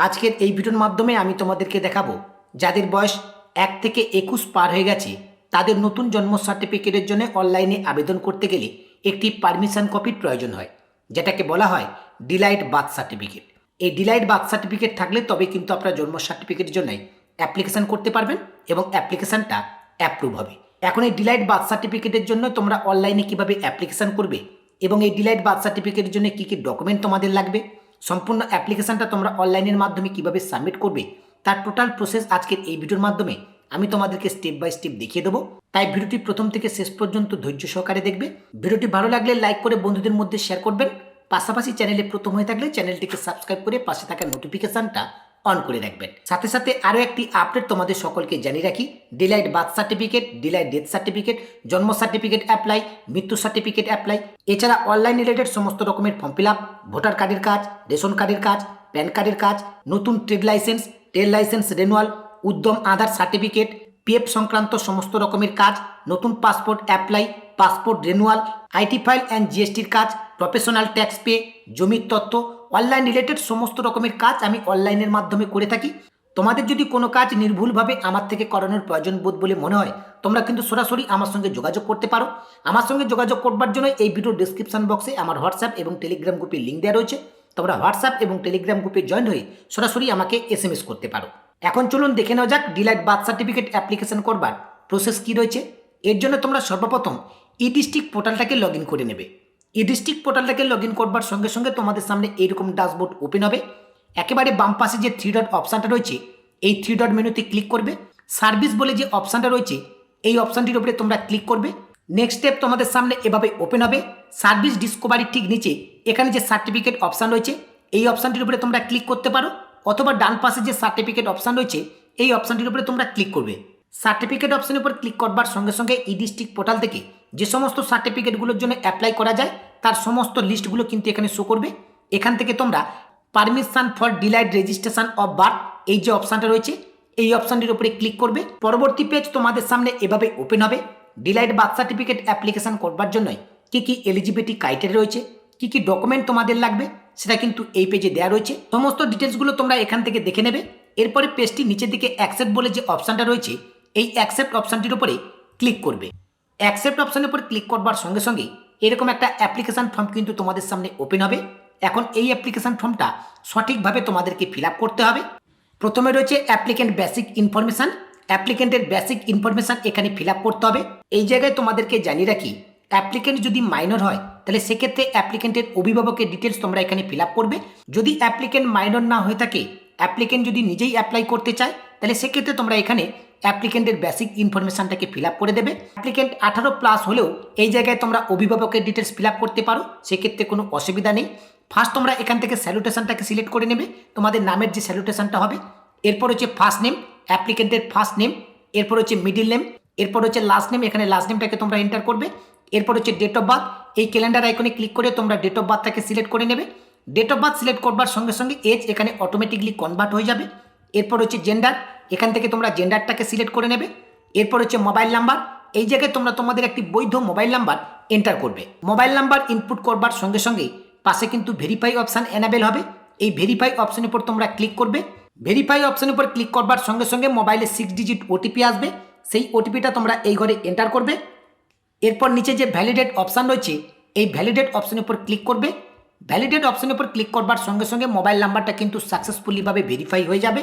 আজকের এই ভিডিওর মাধ্যমে আমি তোমাদেরকে দেখাবো যাদের বয়স 1 থেকে 21 পার হয়ে গেছে তাদের নতুন জন্ম সার্টিফিকেটের জন্য অনলাইনে আবেদন করতে গেলে একটি পারমিশন কপির প্রয়োজন হয়, যেটাকে বলা হয় ডিলাইট বার্থ সার্টিফিকেট। এই ডিলাইট বার্থ সার্টিফিকেট থাকলে তবে কিন্তু আপনার জন্ম সার্টিফিকেটের জন্য অ্যাপ্লিকেশান করতে পারবেন এবং অ্যাপ্লিকেশানটা অ্যাপ্রুভ হবে। এখন এই ডিলাইট বার্থ সার্টিফিকেটের জন্য তোমরা অনলাইনে কিভাবে অ্যাপ্লিকেশান করবে এবং এই ডিলাইট বার্থ সার্টিফিকেটের জন্য কী কী ডকুমেন্ট তোমাদের লাগবে, সম্পূর্ণ অ্যাপ্লিকেশানটা তোমরা অনলাইনের মাধ্যমে কিভাবে সাবমিট করবে, তার টোটাল প্রসেস আজকের এই ভিডিওর মাধ্যমে আমি তোমাদেরকে স্টেপ বাই স্টেপ দেখিয়ে দেবো। তাই ভিডিওটি প্রথম থেকে শেষ পর্যন্ত ধৈর্য সহকারে দেখবে। ভিডিওটি ভালো লাগলে লাইক করে বন্ধুদের মধ্যে শেয়ার করবেন। পাশাপাশি চ্যানেলে প্রথম হয়ে থাকলে চ্যানেলটিকে সাবস্ক্রাইব করে পাশে থাকা নোটিফিকেশানটা অন করে রাখবেন। সাথে সাথে আরও একটি আপডেট তোমাদের সকলকে জানিয়ে রাখি, delayed birth certificate, delayed death certificate, জন্ম সার্টিফিকেট অ্যাপ্লাই, মৃত্যু সার্টিফিকেট অ্যাপ্লাই, এছাড়া অনলাইন রিলেটেড সমস্ত রকমের ফর্ম ফিল আপ, ভোটার কার্ডের কাজ, রেশন কার্ডের কাজ, প্যান কার্ডের কাজ, নতুন ট্রেড লাইসেন্স রেনুয়াল, উদ্যম আধার সার্টিফিকেট, পিএফ সংক্রান্ত সমস্ত রকমের কাজ, নতুন passport apply, passport renewal, IT file and জিএসটির কাজ, প্রফেশনাল ট্যাক্স পে, জমির তথ্য, অনলাইন রিলেটেড সমস্ত রকমের কাজ আমি অনলাইনের মাধ্যমে করে থাকি। তোমাদের যদি কোনো কাজ নির্ভুলভাবে আমার থেকে করানোর প্রয়োজন বোধ বলে মনে হয়, তোমরা কিন্তু সরাসরি আমার সঙ্গে যোগাযোগ করতে পারো। আমার সঙ্গে যোগাযোগ করবার জন্য এই ভিডিও ডিসক্রিপশন বক্সে আমার হোয়াটসঅ্যাপ এবং টেলিগ্রাম গ্রুপের লিঙ্ক দেওয়া রয়েছে। তোমরা হোয়াটসঅ্যাপ এবং টেলিগ্রাম গ্রুপে জয়েন হয়ে সরাসরি আমাকে এসএমএস করতে পারো। এখন চলুন দেখে নেওয়া যাক ডিলাইট বার্থ সার্টিফিকেট অ্যাপ্লিকেশন করবার প্রসেস কী রয়েছে। এর জন্য তোমরা সর্বপ্রথম ই ডিস্ট্রিক্ট পোর্টালটাকে লগ ইন করে নেবে। ই ডিস্ট্রিক্ট পোর্টালটাকে লগ ইন করবার সঙ্গে সঙ্গে তোমাদের সামনে এইরকম ড্যাশবোর্ড ওপেন হবে। একেবারে বাম পাশে যে 3 ডট অপশানটা রয়েছে, এই 3 ডট মেনুতে ক্লিক করবে। সার্ভিস বলে যে অপশানটা রয়েছে, এই অপশানটির উপরে তোমরা ক্লিক করবে। নেক্সট স্টেপ তোমাদের সামনে এভাবে ওপেন হবে। সার্ভিস ডিসকভারির ঠিক নিচে এখানে যে সার্টিফিকেট অপশান রয়েছে, এই অপশানটির উপরে তোমরা ক্লিক করতে পারো, অথবা ডান পাশে যে সার্টিফিকেট অপশান রয়েছে, এই অপশানটির উপরে তোমরা ক্লিক করবে। সার্টিফিকেট অপশানের উপর ক্লিক করবার সঙ্গে সঙ্গে ই ডিস্ট্রিক্ট পোর্টাল থেকে যে সমস্ত সার্টিফিকেটগুলোর জন্য অ্যাপ্লাই করা যায় তার সমস্ত লিস্টগুলো কিন্তু এখানে শো করবে। এখান থেকে তোমরা permission for delayed registration of birth, এই যে অপশানটা রয়েছে, এই অপশানটির উপরে ক্লিক করবে। পরবর্তী পেজ তোমাদের সামনে এভাবে ওপেন হবে। ডিলাইট বার্থ সার্টিফিকেট অ্যাপ্লিকেশন করবার জন্য কী কী এলিজিবিলিটি ক্রাইটেরিয়া রয়েছে, কী কী ডকুমেন্ট তোমাদের লাগবে, সেটা কিন্তু এই পেজে দেওয়া রয়েছে। সমস্ত ডিটেলসগুলো তোমরা এখান থেকে দেখে নেবে। এরপরে পেজটি নিচের দিকে অ্যাকসেপ্ট বলে যে অপশানটা রয়েছে, এই অ্যাকসেপ্ট অপশানটির উপরে ক্লিক করবে। অ্যাকসেপ্ট অপশানের উপর ক্লিক করবার সঙ্গে সঙ্গে এরকম একটা অ্যাপ্লিকেশান ফর্ম কিন্তু তোমাদের সামনে ওপেন হবে। এখন এই অ্যাপ্লিকেশান ফর্মটা সঠিকভাবে তোমাদেরকে ফিল আপ করতে হবে। প্রথমে রয়েছে অ্যাপ্লিকেন্ট বেসিক ইনফরমেশান। অ্যাপ্লিকেন্টের বেসিক ইনফরমেশান এখানে ফিল আপ করতে হবে। এই জায়গায় তোমাদেরকে জানিয়ে রাখি, অ্যাপ্লিকেন্ট যদি মাইনর হয় তাহলে সেক্ষেত্রে অ্যাপ্লিকেন্টের অভিভাবকের ডিটেলস তোমরা এখানে ফিল আপ করবে। যদি অ্যাপ্লিকেন্ট মাইনর না হয়ে থাকে, অ্যাপ্লিকেন্ট যদি নিজেই অ্যাপ্লাই করতে চায়, তাহলে সেক্ষেত্রে তোমরা এখানে অ্যাপ্লিকেন্টের বেসিক ইনফরমেশানটাকে ফিল আপ করে দেবে। অ্যাপ্লিকেন্ট 18+ হলেও এই জায়গায় তোমরা অভিভাবকের ডিটেলস ফিল আপ করতে পারো, সেক্ষেত্রে কোনো অসুবিধা নেই। ফার্স্ট তোমরা এখান থেকে স্যালুটেশনটাকে সিলেক্ট করে নেবে, তোমাদের নামের যে স্যালুটেশনটা হবে। এরপর হচ্ছে ফার্স্ট নেম, অ্যাপ্লিকেন্টের ফার্স্ট নেম। এরপর হচ্ছে মিডিল নেম। এরপর হচ্ছে লাস্ট নেম, এখানে লাস্ট নেমটাকে তোমরা এন্টার করবে। এরপর হচ্ছে ডেট অফ বার্থ, এই ক্যালেন্ডার আইকনে ক্লিক করে তোমরা ডেট অফ বার্থটাকে সিলেক্ট করে নেবে। ডেট অফ বার্থ সিলেক্ট করবার সঙ্গে সঙ্গে এজ এখানে অটোমেটিকলি কনভার্ট হয়ে যাবে। এরপর হচ্ছে জেন্ডার, এখান থেকে তোমরা জেন্ডারটাকে সিলেক্ট করে নেবে। এরপর হচ্ছে মোবাইল নাম্বার, এই জায়গায় তোমরা তোমাদের একটি বৈধ মোবাইল নাম্বার এন্টার করবে। মোবাইল নাম্বার ইনপুট করবার সঙ্গে সঙ্গে পাশে কিন্তু ভেরিফাই অপশান এনাবেল হবে। এই ভেরিফাই অপশানের উপর তোমরা ক্লিক করবে। ভেরিফাই অপশানের উপর ক্লিক করবার সঙ্গে সঙ্গে মোবাইলে 6 ডিজিট ওটিপি আসবে। সেই ওটিপিটা তোমরা এই ঘরে এন্টার করবে। এরপর নিচে যে ভ্যালিডেট অপশান রয়েছে, এই ভ্যালিডেট অপশানের উপর ক্লিক করবে। ভ্যালিডেট অপশানের উপর ক্লিক করবার সঙ্গে সঙ্গে মোবাইল নাম্বারটা কিন্তু সাকসেসফুলিভাবে ভেরিফাই হয়ে যাবে।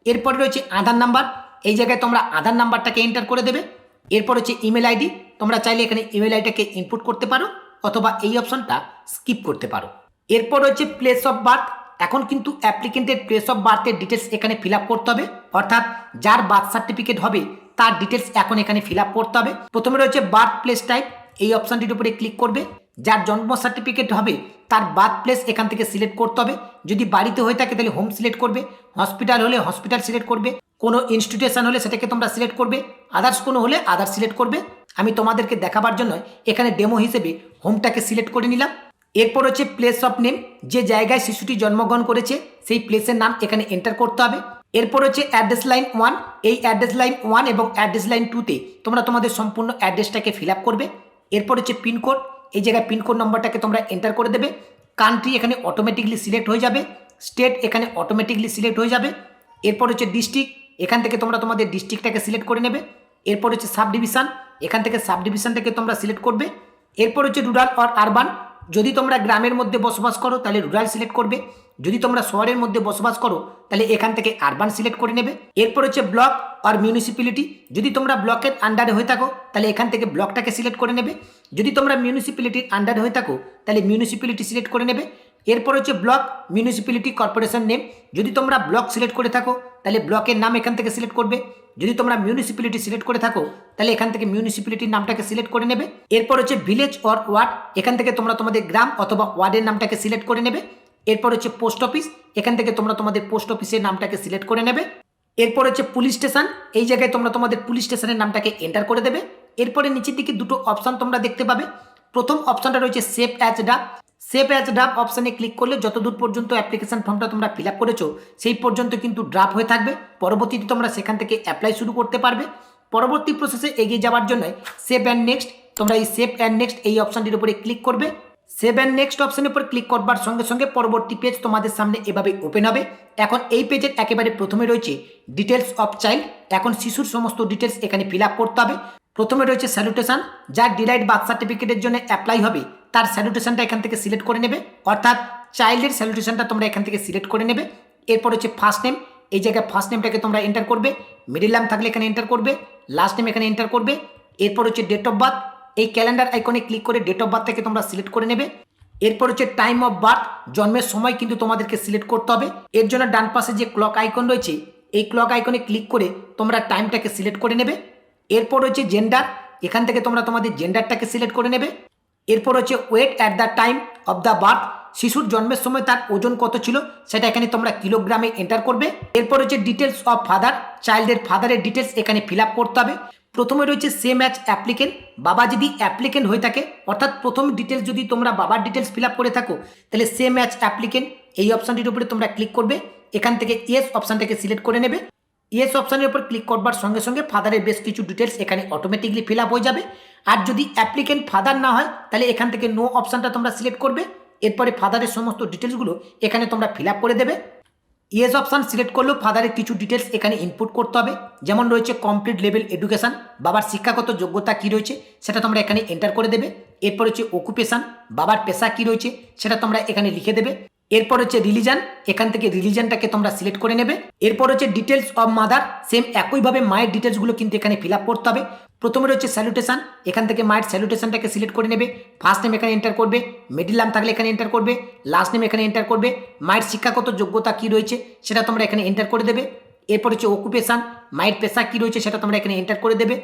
এরপরে রয়েছে আধার নাম্বার, এই জায়গায় তোমরা আধার নাম্বারটাকে এন্টার করে দেবে। এরপর হচ্ছে ইমেল আইডি, তোমরা চাইলে এখানে ইমেল আইডিটাকে ইনপুট করতে পারো, অথবা এই অপশানটা স্কিপ করতে পারো। এরপর রয়েছে প্লেস অফ বার্থ। এখন কিন্তু অ্যাপ্লিকেন্টের প্লেস অফ বার্থের ডিটেলস এখানে ফিল আপ করতে হবে, অর্থাৎ যার বার্থ সার্টিফিকেট হবে তার ডিটেলস এখন এখানে ফিল আপ করতে হবে। প্রথমে রয়েছে বার্থ প্লেস টাইপ, এই অপশানটির উপরে ক্লিক করবে। যার জন্ম সার্টিফিকেট হবে তার বার্থ প্লেস এখান থেকে সিলেক্ট করতে হবে। যদি বাড়িতে হয়ে থাকে তাহলে হোম সিলেক্ট করবে, হসপিটাল হলে হসপিটাল সিলেক্ট করবে, কোনো ইনস্টিটিউশন হলে সেটাকে তোমরা সিলেক্ট করবে, আদার্স কোনো হলে আদার্স সিলেক্ট করবে। আমি তোমাদেরকে দেখাবার জন্য এখানে ডেমো হিসেবে হোমটাকে সিলেক্ট করে নিলাম। এরপর হচ্ছে প্লেস অফ নেম, যে জায়গায় শিশুটি জন্মগ্রহণ করেছে সেই প্লেসের নাম এখানে এন্টার করতে হবে। এরপর হচ্ছে অ্যাড্রেস লাইন 1, এই অ্যাড্রেস লাইন 1 এবং অ্যাড্রেস লাইন 2তে তোমরা তোমাদের সম্পূর্ণ অ্যাড্রেসটাকে ফিল আপ করবে। এরপর হচ্ছে পিনকোড, এই জায়গায় পিনকোড নম্বরটাকে তোমরা এন্টার করে দেবে। কান্ট্রি এখানে অটোমেটিকলি সিলেক্ট হয়ে যাবে। স্টেট এখানে অটোমেটিকলি সিলেক্ট হয়ে যাবে। এরপর হচ্ছে ডিস্ট্রিক্ট, এখান থেকে তোমরা তোমাদের ডিস্ট্রিক্টটাকে সিলেক্ট করে নেবে। এরপর হচ্ছে সাব ডিভিশন, এখান থেকে সাব ডিভিশনটাকে তোমরা সিলেক্ট করবে। এরপর হচ্ছে রুরাল অর আরবান, যদি তোমরা গ্রামের মধ্যে বসবাস করো তাহলে রুরাল সিলেক্ট করবে, যদি তোমরা শহরের মধ্যে বসবাস করো তাহলে এখান থেকে আরবান সিলেক্ট করে নেবে। এরপর হচ্ছে ব্লক আর মিউনিসিপ্যালিটি, যদি তোমরা ব্লকের আন্ডারে হয়ে থাকো তাহলে এখান থেকে ব্লকটাকে সিলেক্ট করে নেবে, যদি তোমরা মিউনিসিপ্যালিটির আন্ডারে হয়ে থাকো তাহলে মিউনিসিপ্যালিটি সিলেক্ট করে নেবে। এরপর হচ্ছে ব্লক মিউনিসিপ্যালিটি কর্পোরেশন নেম, যদি তোমরা ব্লক সিলেক্ট করে থাকো তাহলে ব্লকের নাম এখান থেকে সিলেক্ট করবে, যদি তোমরা মিউনিসিপ্যালিটি সিলেক্ট করে থাকো তাহলে এখান থেকে মিউনিসিপ্যালিটির নামটাকে সিলেক্ট করে নেবে। এরপর হচ্ছে ভিলেজ অর ওয়ার্ড, এখান থেকে তোমরা তোমাদের গ্রাম অথবা ওয়ার্ডের নামটাকে সিলেক্ট করে নেবে। এরপর হচ্ছে পোস্ট অফিস, এখান থেকে তোমরা তোমাদের পোস্ট অফিসের নামটাকে সিলেক্ট করে নেবে। এরপর হচ্ছে পুলিশ স্টেশন, এই জায়গায় তোমরা তোমাদের পুলিশ স্টেশনের নামটাকে এন্টার করে দেবে। এরপরে নিচের দিকে দুটো অপশান তোমরা দেখতে পাবে। প্রথম অপশানটা রয়েছে save as draft, save as draft অপশানে ক্লিক করলে যতদূর পর্যন্ত অ্যাপ্লিকেশন ফর্মটা তোমরা ফিল আপ করেছো সেই পর্যন্ত কিন্তু ড্রাফট হয়ে থাকবে, পরবর্তীতে তোমরা সেখান থেকে অ্যাপ্লাই শুরু করতে পারবে। পরবর্তী প্রসেসে এগিয়ে যাওয়ার জন্য সেভ অ্যান্ড নেক্সট, তোমরা এই সেভ অ্যান্ড নেক্সট এই অপশানটির উপরে ক্লিক করবে। সেভ অ্যান্ড নেক্সট অপশানের উপর ক্লিক করবার সঙ্গে সঙ্গে পরবর্তী পেজ তোমাদের সামনে এভাবে ওপেন হবে। এখন এই পেজের একেবারে প্রথমে রয়েছে ডিটেলস অফ চাইল্ড, এখন শিশুর সমস্ত ডিটেলস এখানে ফিল আপ করতে হবে। প্রথমে রয়েছে স্যালুটেশন, যার ডিলাইট বার্থ সার্টিফিকেটের জন্য অ্যাপ্লাই হবে তার স্যালুটেশনটা এখান থেকে সিলেক্ট করে নেবে, অর্থাৎ চাইল্ডের স্যালুটেশনটা তোমরা এখান থেকে সিলেক্ট করে নেবে। এরপর হচ্ছে ফার্স্ট নেম, এই জায়গায় ফার্স্ট নেমটাকে তোমরা এন্টার করবে, মিডিল নেম থাকলে এখানে এন্টার করবে, লাস্ট নেম এখানে এন্টার করবে। এরপর হচ্ছে ডেট অফ বার্থ, এই ক্যালেন্ডার আইকনে ক্লিক করে ডেট অফ বার্থটাকে তোমরা সিলেক্ট করে নেবে। এরপর হচ্ছে টাইম অফ বার্থ, জন্মের সময় কিন্তু তোমাদেরকে সিলেক্ট করতে হবে। এর জন্য ডান পাশে যে ক্লক আইকন রয়েছে এই ক্লক আইকনে ক্লিক করে তোমরা টাইমটাকে সিলেক্ট করে নেবে। এরপর হচ্ছে জেন্ডার, এখান থেকে তোমরা তোমাদের জেন্ডারটাকে সিলেক্ট করে নেবে। এরপর হচ্ছে weight at the time of the birth, শিশুর জন্মের সময় তার ওজন কত ছিল সেটা এখানে তোমরা কিলোগ্রামে এন্টার করবে। এরপর হচ্ছে ডিটেলস অফ ফাদার, চাইল্ডের ফাদারের ডিটেলস এখানে ফিল আপ করতে হবে। প্রথমে রয়েছে সেম অ্যাজ অ্যাপ্লিকেন্ট, বাবা যদি অ্যাপ্লিকেন্ট হয়ে থাকে অর্থাৎ প্রথম ডিটেলস যদি তোমরা বাবার ডিটেলস ফিল আপ করে থাকো তাহলে সেম অ্যাজ অ্যাপ্লিকেন্ট এই অপশানটির উপরে তোমরা ক্লিক করবে, এখান থেকে ইয়েস অপশানটাকে সিলেক্ট করে নেবে। ইয়েস অপশানের উপর ক্লিক করবার সঙ্গে সঙ্গে ফাদারের বেশ কিছু ডিটেলস এখানে অটোমেটিকলি ফিল আপ হয়ে যাবে। আর যদি অ্যাপ্লিকেন্ট ফাদার না হয় তাহলে এখান থেকে নো অপশানটা তোমরা সিলেক্ট করবে, এরপরে ফাদারের সমস্ত ডিটেলসগুলো এখানে তোমরা ফিল আপ করে দেবে। ইয়েস অপশান সিলেক্ট করলেও ফাদারের কিছু ডিটেলস এখানে ইনপুট করতে হবে, যেমন রয়েছে কমপ্লিট লেভেল এডুকেশান, বাবার শিক্ষাগত যোগ্যতা কী রয়েছে সেটা তোমরা এখানে এন্টার করে দেবে। এরপর হচ্ছে অকুপেশান, বাবার পেশা কী রয়েছে সেটা তোমরা এখানে লিখে দেবে। এরপর হচ্ছে রিলিজান, এখান থেকে রিলিজানটাকে তোমরা সিলেক্ট করে নেবে। এরপর হচ্ছে ডিটেলস অফ মাদার, সেম একইভাবে মায়ের ডিটেলসগুলো কিন্তু এখানে ফিল আপ করতে হবে। প্রথমে রয়েছে স্যালুটেশন, এখান থেকে মায়ের স্যালুটেশনটাকে সিলেক্ট করে নেবে, ফার্স্ট নেম এখানে এন্টার করবে, মিডিল নেম থাকলে এখানে এন্টার করবে, লাস্ট নেম এখানে এন্টার করবে, মায়ের শিক্ষাগত যোগ্যতা কী রয়েছে সেটা তোমরা এখানে এন্টার করে দেবে। এরপর হচ্ছে অকুপেশান, মায়ের পেশা কী রয়েছে সেটা তোমরা এখানে এন্টার করে দেবে।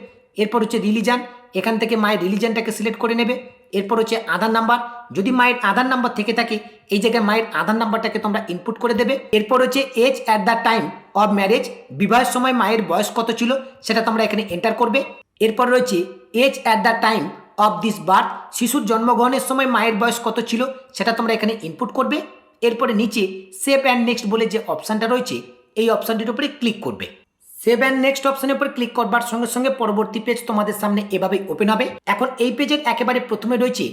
এরপর হচ্ছে রিলিজান, এখান থেকে মায়ের রিলিজানটাকে সিলেক্ট করে নেবে। এরপর হচ্ছে আধার নাম্বার, যদি মায়ের আধার নাম্বার থেকে থাকে এই জায়গায় মায়ের আধার নাম্বারটাকে তোমরা ইনপুট করে দেবে। এরপর হচ্ছে age at the time of marriage, বিবাহের সময় মায়ের বয়স কত ছিল সেটা তোমরা এখানে এন্টার করবে। এরপর রয়েছে age at the time of this birth, শিশুর জন্মগ্রহণের সময় মায়ের বয়স কত ছিল সেটা তোমরা এখানে ইনপুট করবে। এরপরে নিচে সেভ অ্যান্ড নেক্সট বলে যে অপশানটা রয়েছে এই অপশানটির উপরে ক্লিক করবে। সেভ অ্যান্ড নেক্সট অপশানের উপর ক্লিক করবার সঙ্গে সঙ্গে পরবর্তী পেজ তোমাদের সামনে এভাবেই ওপেন হবে। এখন এই পেজের একেবারে প্রথমে রয়েছে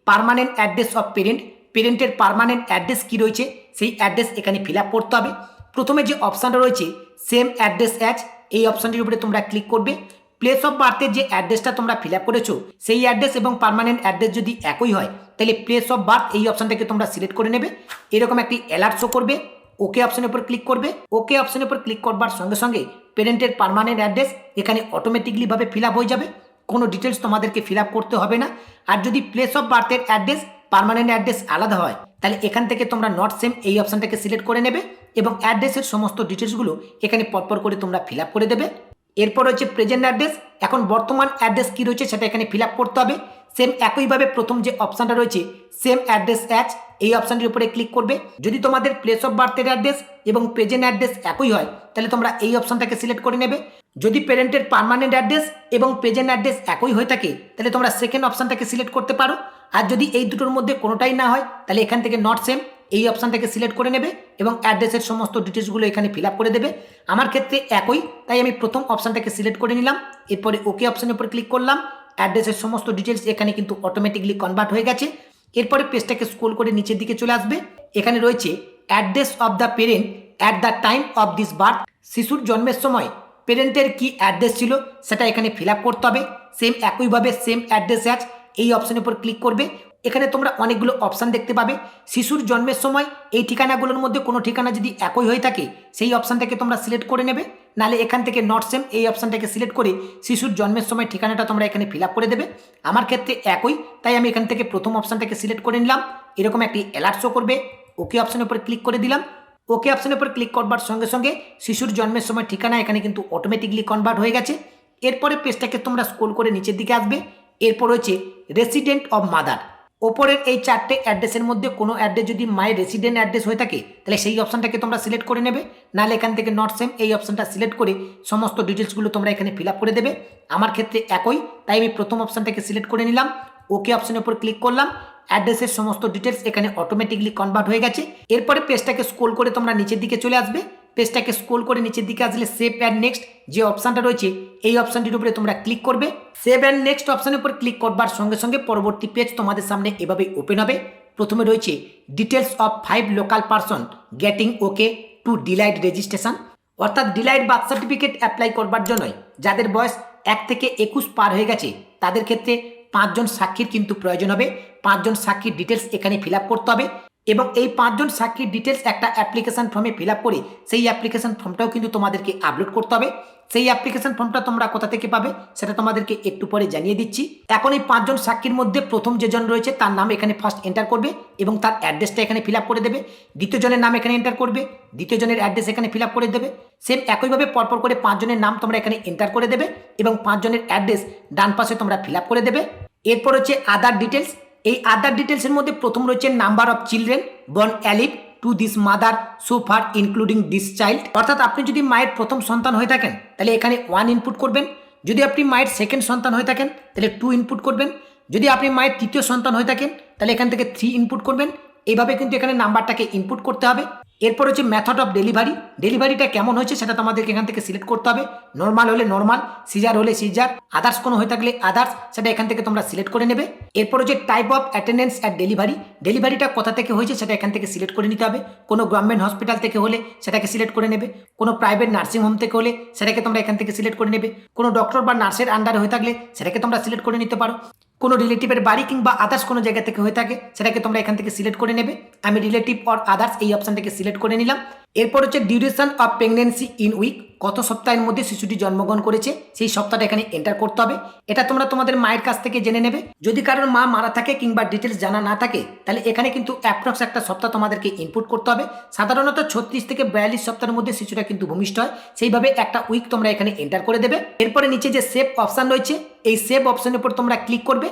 পার্মানেন্ট অ্যাড্রেস অফ পেরেন্ট, পেরেন্টের পার্মানেন্ট অ্যাড্রেস কী রয়েছে সেই অ্যাড্রেস এখানে ফিল আপ করতে হবে। প্রথমে যে অপশানটা রয়েছে সেম অ্যাড্রেস অ্যাজ, এই অপশানটির উপরে তোমরা ক্লিক করবে। প্লেস অফ বার্থের যে অ্যাড্রেসটা তোমরা ফিল আপ করেছো সেই অ্যাড্রেস এবং পার্মানেন্ট অ্যাড্রেস যদি একই হয় তাহলে প্লেস অফ বার্থ এই অপশানটাকে তোমরা সিলেক্ট করে নেবে। এরকম একটি অ্যালার্ট শো করবে, ওকে অপশানের উপর ক্লিক করবে। ওকে অপশানের উপর ক্লিক করবার সঙ্গে সঙ্গে পেরেন্টের পার্মানেন্ট অ্যাড্রেস এখানে অটোমেটিকলিভাবে ফিল আপ হয়ে যাবে, কোনো ডিটেলস তোমাদেরকে ফিল আপ করতে হবে না। আর যদি প্লেস অফ বার্থের অ্যাড্রেস পার্মানেন্ট অ্যাড্রেস আলাদা হয় তাহলে এখান থেকে তোমরা নট সেম এই অপশানটাকে সিলেক্ট করে নেবে এবং অ্যাড্রেসের সমস্ত ডিটেলসগুলো এখানে পরপর করে তোমরা ফিল আপ করে দেবে। এরপর হচ্ছে প্রেজেন্ট অ্যাড্রেস, এখন বর্তমান অ্যাড্রেস কী রয়েছে সেটা এখানে ফিল আপ করতে হবে। সেম একইভাবে প্রথম যে অপশানটা রয়েছে সেম অ্যাড্রেস অ্যাজ এই অপশানটির উপরে ক্লিক করবে। যদি তোমাদের প্লেস অফ বার্থের অ্যাড্রেস এবং প্রেজেন্ট অ্যাড্রেস একই হয় তাহলে তোমরা এই অপশানটাকে সিলেক্ট করে নেবে। যদি প্যারেন্টের পার্মানেন্ট অ্যাড্রেস এবং প্রেজেন্ট অ্যাড্রেস একই হয়ে থাকে তাহলে তোমরা সেকেন্ড অপশানটাকে সিলেক্ট করতে পারো। আর যদি এই দুটোর মধ্যে কোনোটাই না হয় তাহলে এখান থেকে নট সেম এই অপশানটাকে সিলেক্ট করে নেবে এবং অ্যাড্রেসের সমস্ত ডিটেলসগুলো এখানে ফিল আপ করে দেবে। আমার ক্ষেত্রে একই, তাই আমি প্রথম অপশানটাকে সিলেক্ট করে নিলাম। এরপরে ওকে অপশানের উপর ক্লিক করলাম, অ্যাড্রেসের সমস্ত ডিটেলস এখানে কিন্তু অটোমেটিকলি কনভার্ট হয়ে গেছে। এরপরে পেজটাকে স্ক্রল করে নিচের দিকে চলে আসবে, এখানে রয়েছে address of the parent at the time of this birth. শিশুর জন্মের সময় পেরেন্টের কি অ্যাড্রেস ছিল সেটা এখানে ফিল আপ করতে হবে। সেম একইভাবে সেম অ্যাড্রেস অ্যাজ এই অপশনের উপর ক্লিক করবে। এখানে তোমরা অনেকগুলো অপশান দেখতে পাবে। শিশুর জন্মের সময় এই ঠিকানাগুলোর মধ্যে কোনো ঠিকানা যদি একই হয়ে থাকে সেই অপশানটাকে তোমরা সিলেক্ট করে নেবে, নাহলে এখান থেকে নট সেম এই অপশানটাকে সিলেক্ট করে শিশুর জন্মের সময় ঠিকানাটা তোমরা এখানে ফিল আপ করে দেবে। আমার ক্ষেত্রে একই, তাই আমি এখান থেকে প্রথম অপশানটাকে সিলেক্ট করে নিলাম। এরকম একটি অ্যালার্ট শো করবে। ওকে অপশানের উপর ক্লিক করে দিলাম। ওকে অপশানের উপর ক্লিক করবার সঙ্গে সঙ্গে শিশুর জন্মের সময় ঠিকানা এখানে কিন্তু অটোমেটিকলি কনভার্ট হয়ে গেছে। এরপরে পেজটাকে তোমরা স্ক্রল করে নিচের দিকে আসবে। এরপর হচ্ছে রেসিডেন্ট অফ মাদার। ওপরের এই চারটে অ্যাড্রেসের মধ্যে কোনো অ্যাড্রেস যদি মায়ের রেসিডেন্ট অ্যাড্রেস হয়ে থাকে তাহলে সেই অপশানটাকে তোমরা সিলেক্ট করে নেবে, নাহলে এখান থেকে নট সেম এই অপশানটা সিলেক্ট করে সমস্ত ডিটেলসগুলো তোমরা এখানে ফিল আপ করে দেবে। আমার ক্ষেত্রে একই, তাই আমি প্রথম অপশানটাকে সিলেক্ট করে নিলাম। ওকে অপশানের উপর ক্লিক করলাম। অ্যাড্রেসের সমস্ত ডিটেলস এখানে অটোমেটিকলি কনভার্ট হয়ে গেছে। এরপরে পেজটাকে স্ক্রল করে তোমরা নিচের দিকে চলে আসবে। পেজটাকে স্ক্রল করে নিচের দিকে আসলে সেভ অ্যান্ড নেক্সট যে অপশানটা রয়েছে এই অপশানটির উপরে তোমরা ক্লিক করবে। সেভ অ্যান্ড নেক্সট অপশানের উপর ক্লিক করবার সঙ্গে সঙ্গে পরবর্তী পেজ তোমাদের সামনে এভাবে ওপেন হবে। প্রথমে রয়েছে details of 5 local person getting okay to delayed registration, অর্থাৎ ডিলাইট বার্থ সার্টিফিকেট অ্যাপ্লাই করবার জন্যই যাদের বয়স 1 থেকে 21 পার হয়ে গেছে তাদের ক্ষেত্রে 5 জন সাক্ষীর কিন্তু প্রয়োজন হবে। 5 জন সাক্ষীর ডিটেলস এখানে ফিল আপ করতে হবে এবং এই 5 জন সাক্ষীর ডিটেলস একটা অ্যাপ্লিকেশন ফর্মে ফিল আপ করে সেই অ্যাপ্লিকেশন ফর্মটাও কিন্তু তোমাদেরকে আপলোড করতে হবে। সেই অ্যাপ্লিকেশন ফর্মটা তোমরা কোথা থেকে পাবে সেটা তোমাদেরকে একটু পরে জানিয়ে দিচ্ছি। এখন এই 5 জন সাক্ষীর মধ্যে প্রথম যেজন রয়েছে তার নাম এখানে ফার্স্ট এন্টার করবে এবং তার অ্যাড্রেসটা এখানে ফিল আপ করে দেবে। দ্বিতীয় জনের নাম এখানে এন্টার করবে, দ্বিতীয় জনের অ্যাড্রেস এখানে ফিল আপ করে দেবে। সেম একইভাবে পরপর করে 5 জনের নাম তোমরা এখানে এন্টার করে দেবে এবং 5 জনের অ্যাড্রেস ডান পাশে তোমরা ফিল আপ করে দেবে। এরপর হচ্ছে আদার ডিটেলস। এই আদার ডিটেলসের মধ্যে প্রথম রয়েছে number of children born alive to this mother so far including this child, অর্থাৎ আপনি যদি মায়ের প্রথম সন্তান হয়ে থাকেন তাহলে এখানে 1 ইনপুট করবেন। যদি আপনি মায়ের সেকেন্ড সন্তান হয়ে থাকেন তাহলে 2 ইনপুট করবেন। যদি আপনি মায়ের তৃতীয় সন্তান হয়ে থাকেন তাহলে এখান থেকে 3 ইনপুট করবেন। এইভাবে কিন্তু এখানে নাম্বারটাকে ইনপুট করতে হবে। এরপর হচ্ছে মেথড অফ ডেলিভারি। ডেলিভারিটা কেমন হয়েছে সেটা তোমাদেরকে এখান থেকে সিলেক্ট করতে হবে। নর্মাল হলে নর্মাল, সিজার হলে সিজার, আদার্স কোনো হয়ে থাকলে আদার্স, সেটা এখান থেকে তোমরা সিলেক্ট করে নেবে। এরপর হচ্ছে type of attendance at delivery. ডেলিভারিটা কোথা থেকে হয়েছে সেটা এখান থেকে সিলেক্ট করে নিতে হবে। কোনো গভর্নমেন্ট হসপিটাল থেকে হলে সেটাকে সিলেক্ট করে নেবে, কোনো প্রাইভেট নার্সিং হোম থেকে হলে সেটাকে তোমরা এখান থেকে সিলেক্ট করে নেবে, কোনো ডক্টর বা নার্সের আন্ডারে হয়ে থাকলে সেটাকে তোমরা সিলেক্ট করে নিতে পারো, কোনো রিলেটিভের বাড়ি কিংবা আদার্স কোনো জায়গা থেকে হয়ে থাকে সেটাকে তোমরা এখান থেকে সিলেক্ট করে নেবে। আমি রিলেটিভ অর আদার্স এই অপশানটাকে সিলেক্ট করে নিলাম। এরপর হচ্ছে duration of pregnancy in week, কত সপ্তাহের মধ্যে শিশুটি জন্মগ্রহণ করেছে সেই সপ্তাহটা এখানে এন্টার করতে হবে। এটা তোমরা তোমাদের মায়ের কাছ থেকে জেনে নেবে। যদি কারোর মা মারা থাকে কিংবা ডিটেলস জানা না থাকে তাহলে এখানে কিন্তু অ্যাপ্রক্স একটা সপ্তাহ তোমাদেরকে ইনপুট করতে হবে। সাধারণত 36 থেকে 42 সপ্তাহের মধ্যে শিশুটা কিন্তু ভূমিষ্ঠ হয়, সেইভাবে একটা উইক তোমরা এখানে এন্টার করে দেবে। এরপরে নিচে যে সেভ অপশান রয়েছে এই সেভ অপশানের উপর তোমরা ক্লিক করবে।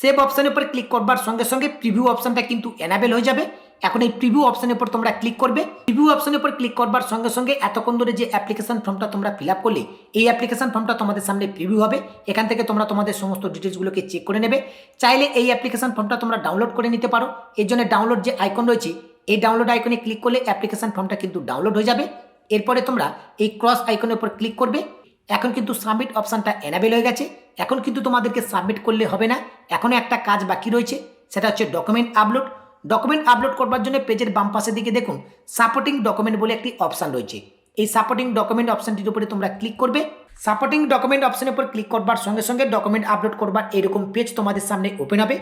সেভ অপশানের উপর ক্লিক করবার সঙ্গে সঙ্গে প্রিভিউ অপশানটা কিন্তু এনাবেল হয়ে যাবে। এখন এই প্রিভিউ অপশানের উপর তোমরা ক্লিক করবে। প্রিভিউ অপশানের উপর ক্লিক করবার সঙ্গে সঙ্গে এতক্ষণ ধরে যে অ্যাপ্লিকেশন ফর্মটা তোমরা ফিল আপ করলে এই অ্যাপ্লিকেশন ফর্মটা তোমাদের সামনে প্রিভিউ হবে। এখান থেকে তোমরা তোমাদের সমস্ত ডিটেলসগুলোকে চেক করে নেবে। চাইলে এই অ্যাপ্লিকেশন ফর্মটা তোমরা ডাউনলোড করে নিতে পারো। এর জন্য ডাউনলোড যে আইকন রয়েছে এই ডাউনলোড আইকনে ক্লিক করলে অ্যাপ্লিকেশন ফর্মটা কিন্তু ডাউনলোড হয়ে যাবে। এরপরে তোমরা এই ক্রস আইকনের উপর ক্লিক করবে। এখন কিন্তু সাবমিট অপশানটা এনাবেল হয়ে গেছে। এখন কিন্তু তোমাদেরকে সাবমিট করলে হবে না, এখনও একটা কাজ বাকি রয়েছে, সেটা হচ্ছে ডকুমেন্ট আপলোড। ডকুমেন্ট আপলোড করবার জন্য পেজের বাম পাশের দিকে দেখুন সাপোর্টিং ডকুমেন্ট বলে একটি অপশান রয়েছে। এই সাপোর্টিং ডকুমেন্ট অপশানটির উপরে তোমরা ক্লিক করবে। সাপোর্টিং ডকুমেন্ট অপশানের উপর ক্লিক করবার সঙ্গে সঙ্গে ডকুমেন্ট আপলোড করবার এরকম পেজ তোমাদের সামনে ওপেন হবে।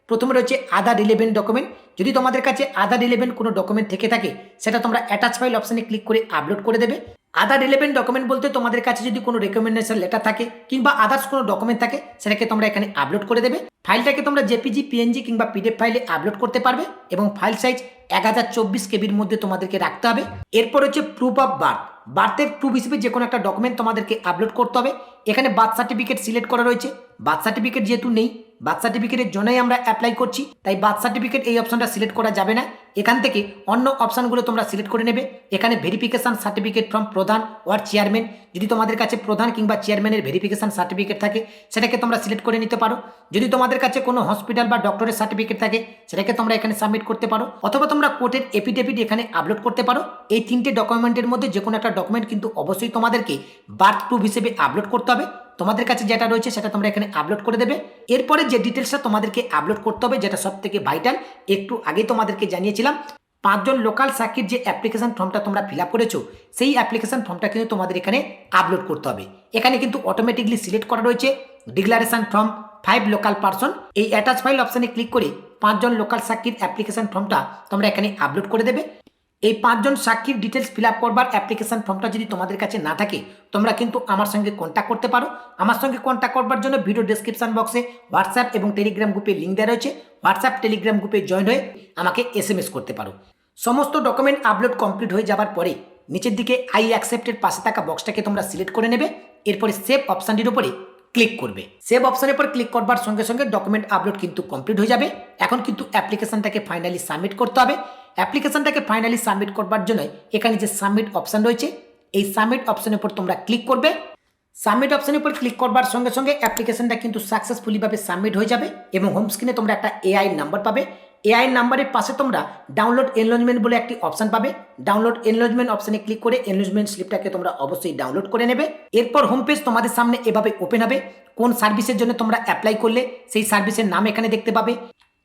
প্রথমে রয়েছে আদার রিলেভেন্ট ডকুমেন্ট। যদি তোমাদের কাছে আদার রিলেভেন্ট কোনো ডকুমেন্ট থেকে থাকে সেটা তোমরা অ্যাটাচ ফাইল অপশানে ক্লিক করে আপলোড করে দেবে। আদার রিলেভেন্ট ডকুমেন্ট বলতে তোমাদের কাছে যদি কোনো রেকমেন্ডেশন লেটার থাকে কিংবা আদার্স কোনো ডকুমেন্ট থাকে সেটাকে তোমরা এখানে আপলোড করে দেবে। ফাইলটাকে তোমরা জেপিজি, পিএনজি কিংবা পিডিএফ ফাইলে আপলোড করতে পারবে এবং ফাইল সাইজ 1024 কেবির মধ্যে তোমাদেরকে রাখতে হবে। এরপর হচ্ছে প্রুফ অফ বার্থ। বার্থের প্রুফ হিসেবে যে কোনো একটা ডকুমেন্ট তোমাদেরকে আপলোড করতে হবে। এখানে বার্থ সার্টিফিকেট সিলেক্ট করা রয়েছে। বার্থ সার্টিফিকেট যেহেতু নেই, বার্থ সার্টিফিকেটের জন্যই আমরা অ্যাপ্লাই করছি, তাই বার্থ সার্টিফিকেট এই অপশনটা সিলেক্ট করা যাবে না। এখান থেকে অন্য অপশানগুলো তোমরা সিলেক্ট করে নেবে। এখানে ভেরিফিকেশান সার্টিফিকেট ফ্রম প্রধান ওর চেয়ারম্যান, যদি তোমাদের কাছে প্রধান কিংবা চেয়ারম্যানের ভেরিফিকেশান সার্টিফিকেট থাকে সেটাকে তোমরা সিলেক্ট করে নিতে পারো। যদি তোমাদের কাছে কোনো হসপিটাল বা ডক্টরের সার্টিফিকেট থাকে সেটাকে তোমরা এখানে সাবমিট করতে পারো, অথবা তোমরা কোর্টের এফিডেভিট এখানে আপলোড করতে পারো। এই 3টে ডকুমেন্টের মধ্যে যে কোনো একটা ডকুমেন্ট কিন্তু অবশ্যই তোমাদেরকে বার্থ প্রুফ হিসেবে আপলোড করতে হবে। তোমাদের কাছে যেটা রয়েছে সেটা তোমরা এখানে আপলোড করে দেবে। এরপরে যে ডিটেলসটা তোমাদেরকে আপলোড করতে হবে, যেটা সব থেকে ভাইটাল, একটু আগে তোমাদেরকে জানিয়েছিলাম, 5জন লোকাল সাক্ষীর যে অ্যাপ্লিকেশন ফর্মটা তোমরা ফিল আপ করেছো সেই অ্যাপ্লিকেশন ফর্মটা কিন্তু তোমাদের এখানে আপলোড করতে হবে। এখানে কিন্তু অটোমেটিকলি সিলেক্ট করা রয়েছে ডিক্লারেশন ফর্ম 5 লোকাল পারসন। এই অ্যাটাচ ফাইল অপশানে ক্লিক করে 5জন লোকাল সাক্ষীর অ্যাপ্লিকেশন ফর্মটা তোমরা এখানে আপলোড করে দেবে। এই 5জন সাক্ষীর ডিটেলস ফিল আপ করবার অ্যাপ্লিকেশন ফর্মটা যদি তোমাদের কাছে না থাকে তোমরা কিন্তু আমার সঙ্গে কন্ট্যাক্ট করতে পারো। আমার সঙ্গে কন্ট্যাক্ট করবার জন্য ভিডিও ডেসক্রিপশন বক্সে হোয়াটসঅ্যাপ এবং টেলিগ্রাম গ্রুপে লিঙ্ক দেওয়া রয়েছে। হোয়াটসঅ্যাপ টেলিগ্রাম গ্রুপে জয়েন হয়ে আমাকে SMS করতে পারো। সমস্ত ডকুমেন্ট আপলোড কমপ্লিট হয়ে যাবার পরে নিচের দিকে আই অ্যাকসেপ্টের পাশে থাকা বক্সটাকে তোমরা সিলেক্ট করে নেবে। এরপরে সেভ অপশানটির উপরে ক্লিক করবে। সেভ অপশানের পর ক্লিক করবার সঙ্গে সঙ্গে ডকুমেন্ট আপলোড কিন্তু কমপ্লিট হয়ে যাবে। এখন কিন্তু অ্যাপ্লিকেশনটাকে ফাইনালি সাবমিট করতে হবে। অ্যাপ্লিকেশনটাকে ফাইনালি সাবমিট করবার জন্য এখানে যে সাবমিট অপশান রয়েছে এই সাবমিট অপশানের উপর তোমরা ক্লিক করবে। সাবমিট অপশানের উপর ক্লিক করবার সঙ্গে সঙ্গে অ্যাপ্লিকেশনটা কিন্তু সাকসেসফুলিভাবে সাবমিট হয়ে যাবে এবং হোম স্ক্রিনে তোমরা একটা AI নাম্বার পাবে। AI নাম্বারের পাশে তোমরা ডাউনলোড এনরোলমেন্ট বলে একটি অপশান পাবে। ডাউনলোড এনরোলমেন্ট অপশানে ক্লিক করে এনরোলমেন্ট স্লিপটাকে তোমরা অবশ্যই ডাউনলোড করে নেবে। এরপর হোম পেজ তোমাদের সামনে এভাবে ওপেন হবে। কোন সার্ভিসের জন্য তোমরা অ্যাপ্লাই করলে সেই সার্ভিসের নাম এখানে দেখতে পাবে,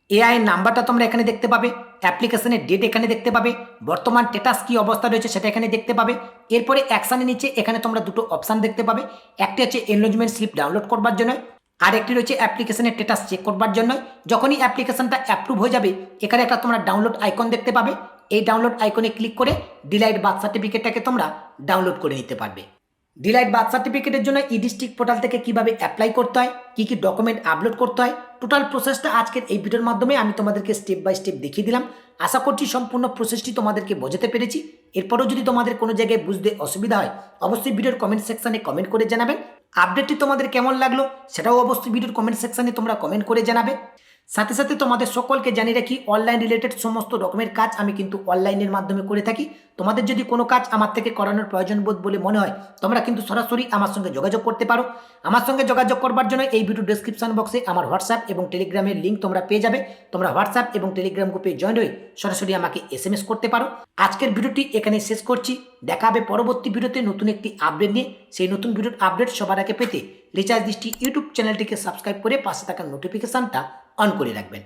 AI নাম্বারটা তোমরা এখানে দেখতে পাবে, অ্যাপ্লিকেশনের ডেট এখানে দেখতে পাবে, বর্তমান স্ট্যাটাস কী অবস্থা রয়েছে সেটা এখানে দেখতে পাবে। এরপরে অ্যাকশানের নিচে এখানে তোমরা দুটো অপশান দেখতে পাবে। একটি হচ্ছে এনরোলমেন্ট স্লিপ ডাউনলোড করবার জন্য আর একটি রয়েছে অ্যাপ্লিকেশনের স্ট্যাটাস চেক করবার জন্য। যখনই অ্যাপ্লিকেশনটা অ্যাপ্রুভ হয়ে যাবে এখানে একটা তোমরা ডাউনলোড আইকন দেখতে পাবে। এই ডাউনলোড আইকনে ক্লিক করে ডিলাইট বার্থ সার্টিফিকেটটাকে তোমরা ডাউনলোড করে নিতে পারবে। ডিলাইট বার্থ সার্টিফিকেটের জন্য ডিস্ট্রিক্ট পোর্টাল থেকে কিভাবে অ্যাপ্লাই করতে হয়, কী কী ডকুমেন্ট আপলোড করতে হয়, টোটাল প্রসেসটা আজকের এই ভিডিওর মাধ্যমে আমি তোমাদেরকে স্টেপ বাই স্টেপ দেখিয়ে দিলাম। আশা করছি সম্পূর্ণ প্রসেসটি তোমাদেরকে বোঝাতে পেরেছি। এরপরেও যদি তোমাদের কোনো জায়গায় বুঝতে অসুবিধা হয় অবশ্যই ভিডিওর কমেন্ট সেকশানে কমেন্ট করে জানাবেন। আপডেটটি তোমাদের কেমন লাগলো সেটাও অবশ্যই ভিডিওর কমেন্ট সেকশানে তোমরা কমেন্ট করে জানাবে। সাথে সাথে তোমাদের সকলকে জানিয়ে রাখি অনলাইন রিলেটেড সমস্ত রকমের কাজ আমি কিন্তু অনলাইনের মাধ্যমে করে থাকি। তোমাদের যদি কোনো কাজ আমার থেকে করানোর প্রয়োজন বোধ বলে মনে হয় তোমরা কিন্তু সরাসরি আমার সঙ্গে যোগাযোগ করতে পারো। আমার সঙ্গে যোগাযোগ করবার জন্য এই ভিডিও ডেসক্রিপশন বক্সে আমার হোয়াটসঅ্যাপ এবং টেলিগ্রামের লিঙ্ক তোমরা পেয়ে যাবে। তোমরা হোয়াটসঅ্যাপ এবং টেলিগ্রাম গ্রুপে জয়েন হয়ে সরাসরি আমাকে SMS করতে পারো। আজকের ভিডিওটি এখানে শেষ করছি। দেখা হবে পরবর্তী ভিডিওতে নতুন একটি আপডেট নিয়ে। সেই নতুন ভিডিওর আপডেট সবার আগে পেতে রিচার্জ দৃষ্টি ইউটিউব চ্যানেলটিকে সাবস্ক্রাইব করে পাশে থাকা নোটিফিকেশানটা অন করে রাখবেন।